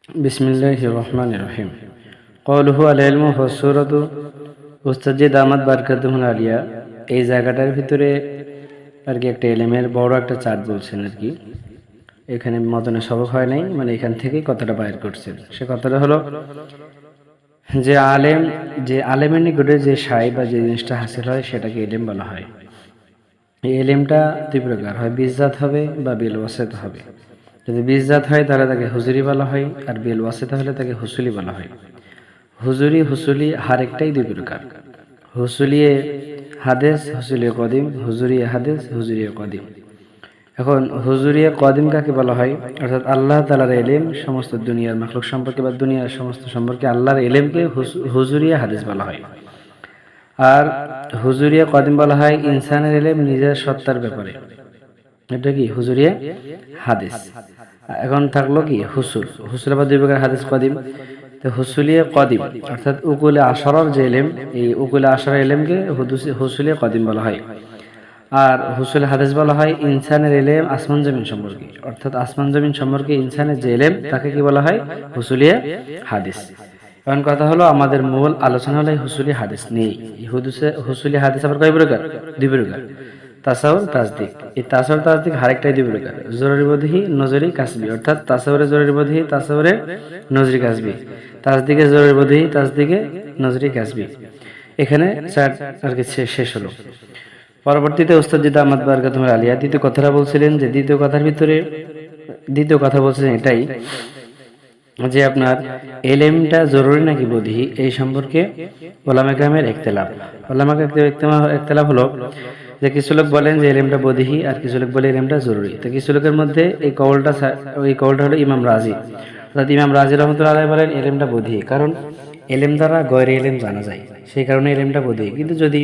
বিসমিল্লাহির রহমানির রহিম। কওলুহু আল ইলমু হুসসুরাতু উস্তাদ দামাত বারকাতুহুল আলিয়া, এই জায়গাটার ভিতরে আর কি একটা এলেমের বড় একটা চার্ট বলছেন আর কি। এখানে মদনে সবক হয় নাই, মানে এখান থেকেই কথাটা বাইর করছেন। সে কথাটা হলো যে আলেমের নিকটে যে শাই বা যে জিনিসটা হাসিল হয় সেটাকে এলেম বলা হয়। এই এলেমটা দুই প্রকার হয়, বীজজাত হবে বা বিল ওয়াসিত হবে। যদি বীজজাত হয় তাহলে তাকে হুজুরি বলা হয়, আর বিল ওয়াসিত হলে তাকে হুসুলি বলা হয়। হুসুলি হারেকটাই দুই প্রকার, হুসুলিয়ে হাদেস, হুসুলিয়ে কদিম, হুজুরিয়ে হাদেস, হুজুরিয়ে কদিম। এখন হুজুরিয়ে কদিম কাকে বলা হয়? অর্থাৎ আল্লাহ তাআলার ইলম সমস্ত দুনিয়ার মাখলুক সম্পর্কে বা দুনিয়ার সমস্ত সম্পর্কে আল্লাহর ইলমকে হুজুরিয়ে হাদিস বলা হয়। আর হুজুরিয়ে কদিম বলা হয় ইনসানের ইলম নিজের সত্তার ব্যাপারে, এটা কি হুজুরিয়ে হাদিস। এখন থাকলো কি হুসুল আবার দুই প্রকার, হাদিস কদিম। তো হুসুলিয়ে কদিম অর্থাৎ উকুলে আশরার যে ইলম, এই উকুলে আশরার ইলমকে হুসুলিয়ে কদিম বলা হয়। আর হুসুল হাদিস বলা হয় ইনসানের ইলম আসমান জমিন সম্পর্কে, অর্থাৎ আসমান জমিন সম্পর্কে ইনসানের যে ইলম তাকে কি বলা হয়? হুসুলিয়ে হাদিস। এখন কথা হলো, আমাদের মূল আলোচনা হলো হুসুলি হাদিস নেই। হুসুলি হাদিস আবার কয় প্রকার? দুই প্রকার, তাসাউর তাসদিক। এই তাসাউর তাসদিক আরেকটাই দুই প্রকার, জরুরি বদহি, নজরি কাসবি। অর্থাৎ তাসাউরে জরুরি বদহি, তাসাউরে নজরি কাসবি, তাসদিকে জরুরি বদহি, তাসদিকে নজরি কাসবি। এখানে চার আর কি শেষ হলো। পরবর্তীতে উস্তাদ দামাত বারকাতুহুল আলিয়া দ্বিতীয় কথাটা বলছিলেন, যে দ্বিতীয় কথা বলছিলেন এটাই যে আপনার এলেমটা জরুরি নাকি বদহি, এই সম্পর্কে ওলামা কেরামের ইখতিলাফ হলো যে কিছু লোক বলেন যে এলেমটা বদহি, আর কিছু লোক বলে এলেমটা জরুরি। তো কিছু লোকের মধ্যে এই কওলটা হলো ইমাম রাজি। অর্থাৎ ইমাম রাজি রহমতুল্লাহ আলাইহি বলেন এলেমটা বদহি, কারণ এলেম দ্বারা গয়রে এলেম জানা যায়, সেই কারণে এলেমটা বদহি। কিন্তু যদি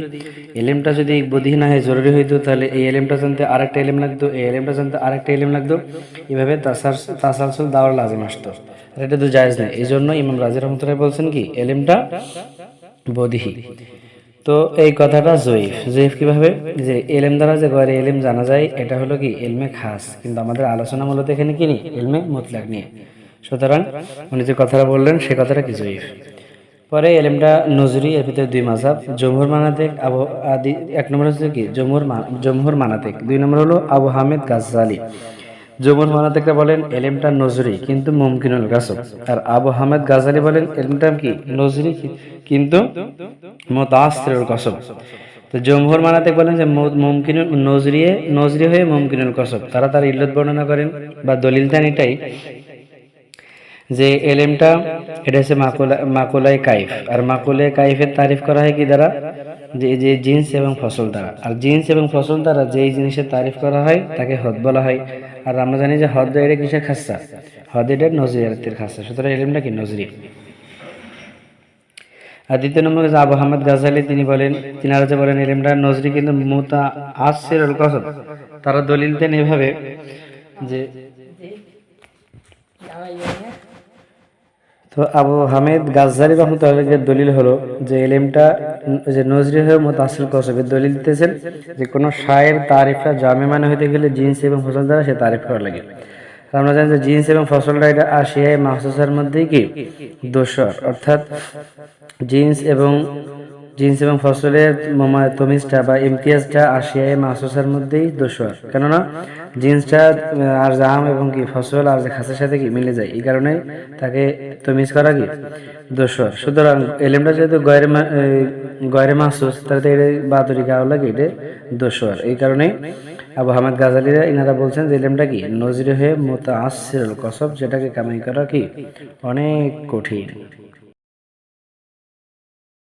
এলেমটা যদি বদহি না হয় জরুরি হইতো, তাহলে এই এলেমটা জানতে আরেকটা এলেম লাগতো, এই এলেমটা জানতে আরেকটা এলেম লাগতো, এভাবে তাসালসুল দাওয়ার লাজিম আসতো। এটা তো জায়েজ নেই। এই জন্য ইমাম রাজি রহমতুল্লাহ বলছেন কি এলেমটা বদহি। তো এই কথাটা জয়ীফ কিভাবে? যে এলেম দ্বারা যে গয়রে এলেম জানা যায়, এটা হলো কি এলমে খাস, কিন্তু আমাদের আলোচনা মূলত এখানে কি নিয়ে? এলমে মুতলাক নিয়ে। সুতরাং উনি যে কথাটা বললেন সে কথাটা কি জয়ীফ। পরে এলেমটা নজরি, এর ভিতরে দুই মাযহাব, জমহুর মানাতিক এক নম্বর হচ্ছে কি জমহুর মানাতিক, দুই নম্বর হলো আবু হামিদ গাজ্জালি। জমহুর মানাতিকরা বলেন এলেমটা নজরি কিন্তু মুমকিনুল কাসব, আর আবু হামিদ গাজ্জালি বলেন এলেমটা কি নজরি কিন্তু মুতাআসসিরুল কাসব। তো জমহুর মানাতিক বলেন যে মুমকিনুল নজরি হয়ে মুমকিনুল কাসব। তারা তার ইল্লত বর্ণনা করেন বা দলিল দেন এটাই যে এলেমটা এটা হচ্ছে মাকুলাই কাইফ, আর মাকুলাই কাইফের তারিফ করা হয় কি দ্বারা? যে জিন্স এবং ফসল দ্বারা। আর জিন্স এবং ফসল দ্বারা যেই জিনিসের তারিফ করা হয় তাকে হদ বলা হয়। আর আমরা জানি যে হদ এটা কিসের খাসা? হদ এটা নজরিয়াতের খাসা। সুতরাং এলেমটা কি নজরি। আর দ্বিতীয় নম্বরে যে আবু হামিদ গাজ্জালি তিনারা যে বলেন এলেমটা নজরি কিন্তু মুতাআসসিরুল কাসব। তারা দলিল দেন এভাবে যে তো আবু হামিদ গাজ্জালি রহমতুল্লাহ দলিল হলো যে এলেমটা যে নজরি হয়ে মুতাআসসিল কসবের দলিল দিতেছেন যে কোনো শায়ের তারিফটা জামে মানে হইতে গেলে জিন্স এবং ফসল দ্বারা সে তারিফ করা লাগে। আমরা জানি যে জিন্স এবং ফসলটা এটা আশিয়ায় মাহসুসার মধ্যেই কি দোষর, অর্থাৎ জিন্স এবং ফসলের তমিজটা বা ইমতিয়াজটা আশিয়ায় মাহসুসার মধ্যেই দোষর, কেননা জিন্সটা আর জাম এবং কি ফসল আর খাসের সাথে কি মিলে যায়, এই কারণে তাকে তমিজ করা কি দোষর। সুতরাং এলেমটা যেহেতু গয়রে মাহসুস, তাহলে এটা বাদরি গাও লাগে, এটা দোষর। এই কারণে আবু হামিদ গাজ্জালিরা ইনারা বলছেন যে এলেমটা কি নজরি হয়ে মুতাআসসিরুল কসব, যেটাকে কামাই করা কি অনেক কঠিন।